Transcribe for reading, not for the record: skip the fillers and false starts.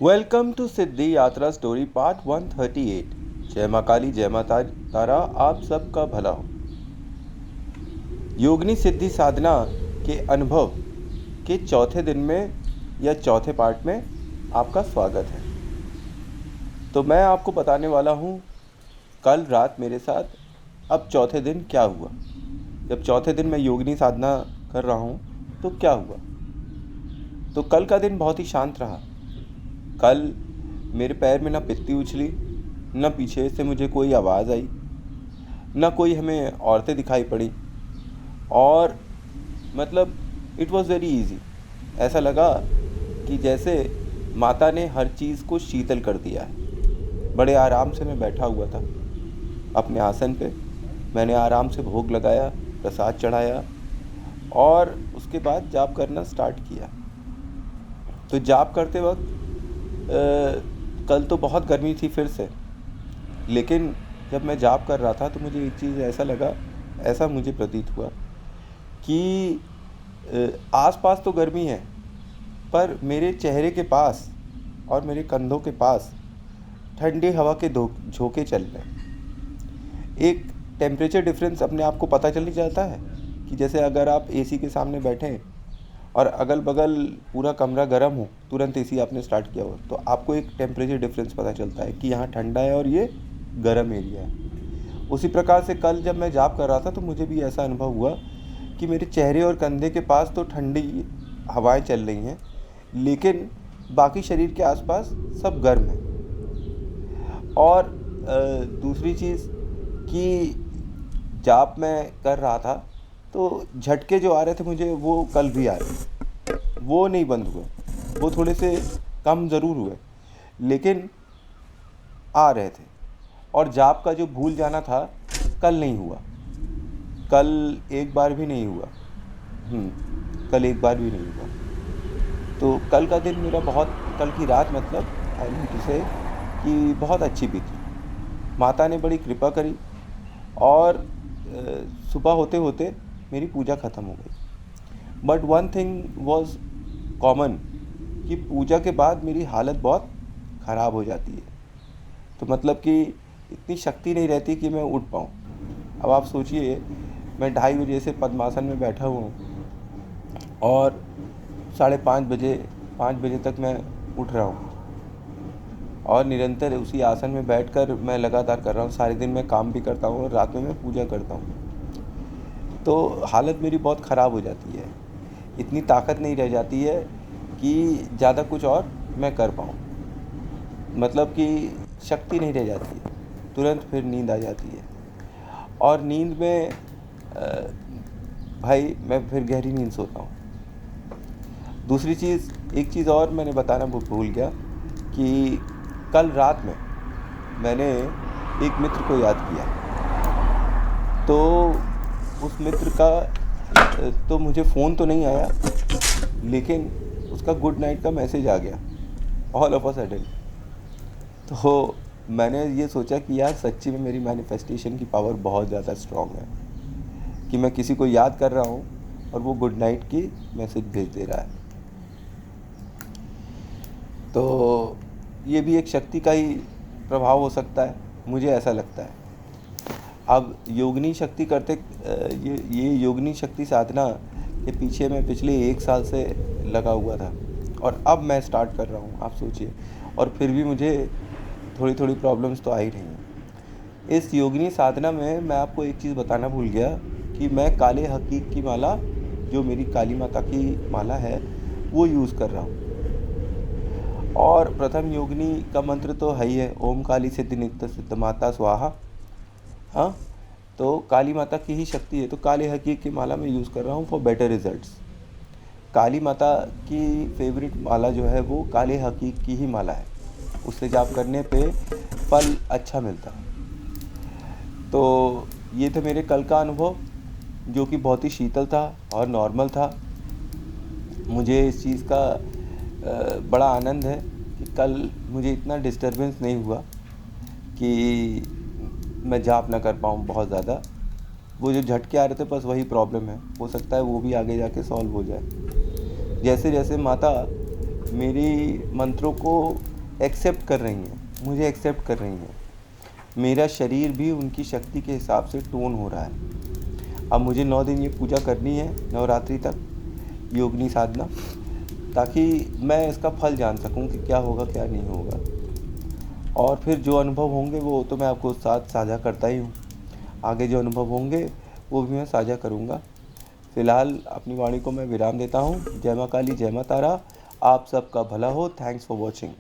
Welcome to सिद्धि यात्रा story part 138। जय माँ काली, जय माँ तारा, आप सबका भला हो। योगिनी सिद्धि साधना के अनुभव के चौथे दिन में या चौथे पार्ट में आपका स्वागत है। तो मैं आपको बताने वाला हूँ कल रात मेरे साथ अब चौथे दिन क्या हुआ। जब चौथे दिन मैं योगिनी साधना कर रहा हूँ तो क्या हुआ। तो कल का दिन बहुत ही शांत रहा। कल मेरे पैर में ना पित्ती उछली, न पीछे से मुझे कोई आवाज़ आई, न कोई हमें औरतें दिखाई पड़ी। और मतलब इट वॉज़ वेरी इजी। ऐसा लगा कि जैसे माता ने हर चीज़ को शीतल कर दिया है। बड़े आराम से मैं बैठा हुआ था अपने आसन पे। मैंने आराम से भोग लगाया, प्रसाद चढ़ाया और उसके बाद जाप करना स्टार्ट किया। तो जाप करते वक्त कल तो बहुत गर्मी थी फिर से, लेकिन जब मैं जाप कर रहा था तो मुझे एक चीज़ ऐसा मुझे प्रतीत हुआ कि आसपास तो गर्मी है, पर मेरे चेहरे के पास और मेरे कंधों के पास ठंडी हवा के झोंके चल रहे। एक टेम्परेचर डिफरेंस अपने आप को पता चल ही जाता है कि जैसे अगर आप एसी के सामने बैठें और अगल बगल पूरा कमरा गर्म हो, तुरंत एसी आपने स्टार्ट किया हो तो आपको एक टेम्परेचर डिफरेंस पता चलता है कि यहाँ ठंडा है और ये गर्म एरिया है। उसी प्रकार से कल जब मैं जाप कर रहा था तो मुझे भी ऐसा अनुभव हुआ कि मेरे चेहरे और कंधे के पास तो ठंडी हवाएं चल रही हैं, लेकिन बाकी शरीर के आसपास सब गर्म है। और दूसरी चीज़ कि जाप मैं कर रहा था तो झटके जो आ रहे थे मुझे, वो कल भी आ रहे। वो नहीं बंद हुए, वो थोड़े से कम ज़रूर हुए, लेकिन आ रहे थे। और जाप का जो भूल जाना था कल नहीं हुआ। कल एक बार भी नहीं हुआ। कल एक बार भी नहीं हुआ। तो कल का दिन मेरा कल की रात मतलब आई मीन टू से कि बहुत अच्छी बीती। माता ने बड़ी कृपा करी और सुबह होते होते मेरी पूजा ख़त्म हो गई। But one thing was common कि पूजा के बाद मेरी हालत बहुत ख़राब हो जाती है। तो मतलब कि इतनी शक्ति नहीं रहती कि मैं उठ पाऊँ। अब आप सोचिए, मैं 2:30 बजे से पद्मासन में बैठा हुआ हूँ और 5:30 बजे तक मैं उठ रहा हूँ और निरंतर उसी आसन में बैठकर मैं लगातार कर रहा हूँ। सारे दिन मैं काम भी करता हूँ और रात में मैं पूजा करता हूँ। तो हालत मेरी बहुत ख़राब हो जाती है। इतनी ताकत नहीं रह जाती है कि ज़्यादा कुछ और मैं कर पाऊँ। मतलब कि शक्ति नहीं रह जाती है। तुरंत फिर नींद आ जाती है और नींद में भाई मैं फिर गहरी नींद सोता हूँ। दूसरी चीज़, एक चीज़ और मैंने बताना भूल गया कि कल रात में मैंने एक मित्र को याद किया। तो उस मित्र का तो मुझे फ़ोन तो नहीं आया, लेकिन उसका गुड नाइट का मैसेज आ गया ऑल ऑफ अ सडन। तो मैंने ये सोचा कि यार सच्ची में मेरी मैनिफेस्टेशन की पावर बहुत ज़्यादा स्ट्रॉन्ग है कि मैं किसी को याद कर रहा हूँ और वो गुड नाइट की मैसेज भेज दे रहा है। तो ये भी एक शक्ति का ही प्रभाव हो सकता है, मुझे ऐसा लगता है। अब योगिनी शक्ति करते ये योगिनी शक्ति साधना के पीछे मैं पिछले 1 साल से लगा हुआ था और अब मैं स्टार्ट कर रहा हूँ, आप सोचिए। और फिर भी मुझे थोड़ी थोड़ी प्रॉब्लम्स तो आ ही रही हैं। इस योगिनी साधना में मैं आपको एक चीज़ बताना भूल गया कि मैं काले हकीक की माला, जो मेरी काली माता की माला है, वो यूज़ कर रहा हूँ। और प्रथम योगिनी का मंत्र तो है ही है, ओम काली सिद्धि नित्य सिद्ध माता स्वाहा। हाँ, तो काली माता की ही शक्ति है, तो काले हकीक की माला में यूज़ कर रहा हूँ फॉर बेटर रिजल्ट्स। काली माता की फेवरेट माला जो है वो काले हकीक की ही माला है। उससे जाप करने पे फल अच्छा मिलता है। तो ये थे मेरे कल का अनुभव, जो कि बहुत ही शीतल था और नॉर्मल था। मुझे इस चीज़ का बड़ा आनंद है कि कल मुझे इतना डिस्टर्बेंस नहीं हुआ कि मैं जाप ना कर पाऊँ बहुत ज़्यादा। वो जो झटके आ रहे थे बस वही प्रॉब्लम है, हो सकता है वो भी आगे जाके सॉल्व हो जाए। जैसे जैसे माता मेरी मंत्रों को एक्सेप्ट कर रही हैं, मुझे एक्सेप्ट कर रही हैं। मेरा शरीर भी उनकी शक्ति के हिसाब से टोन हो रहा है। अब मुझे 9 दिन ये पूजा करनी है, नवरात्रि तक, योगिनी साधना, ताकि मैं इसका फल जान सकूं कि क्या होगा क्या नहीं होगा। और फिर जो अनुभव होंगे वो तो मैं आपको साथ साझा करता ही हूँ। आगे जो अनुभव होंगे वो भी मैं साझा करूँगा। फ़िलहाल अपनी वाणी को मैं विराम देता हूँ। जय माँ काली, जय माँ तारा। आप सबका भला हो। Thanks for watching.